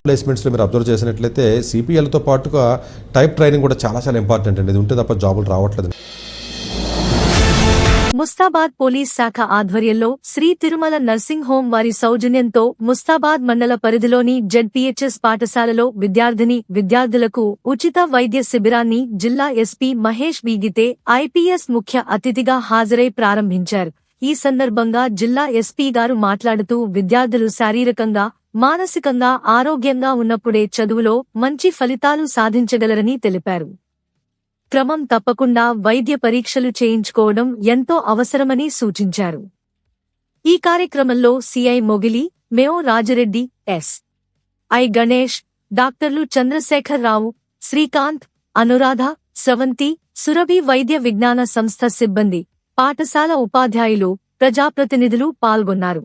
ప్లేస్మెంట్స్లో మీరు అబ్జర్వ్ చేసినట్లయితే సిపిఎల్తో పాటుగా టైప్ ట్రైనింగ్ కూడా చాలా చాలా ఇంపార్టెంట్ అండి. ఇది ఉంటే తప్ప జాబులు రావట్లేదు. ముస్తాబాద్ పోలీస్ శాఖ ఆధ్వర్యంలో శ్రీ తిరుమల నర్సింగ్ హోం వారి సౌజన్యంతో ముస్తాబాద్ మండల పరిధిలోని జెడ్పీహెచ్ఎస్ పాఠశాలలో విద్యార్థులకు ఉచిత వైద్య శిబిరాన్ని జిల్లా ఎస్పీ మహేష్ బీగితే ఐపీఎస్ ముఖ్య అతిథిగా హాజరై ప్రారంభించారు. ఈ సందర్భంగా జిల్లా ఎస్పీ గారు మాట్లాడుతూ విద్యార్థులు శారీరకంగా, మానసికంగా ఆరోగ్యంగా ఉన్నప్పుడే చదువులో మంచి ఫలితాలు సాధించగలరని తెలిపారు. క్రమం తప్పకుండా వైద్య పరీక్షలు చేయించుకోవడం ఎంతో అవసరమని సూచించారు. ఈ కార్యక్రమంలో సిఐ మొగిలి, మేఓ రాజరెడ్డి, ఎస్.ఐ. గణేష్, డాక్టర్లు చంద్రశేఖర్ రావు, శ్రీకాంత్, అనురాధ, స్రవంతి, సురభి వైద్య విజ్ఞాన సంస్థ సిబ్బంది, పాఠశాల ఉపాధ్యాయులు, ప్రజాప్రతినిధులు పాల్గొన్నారు.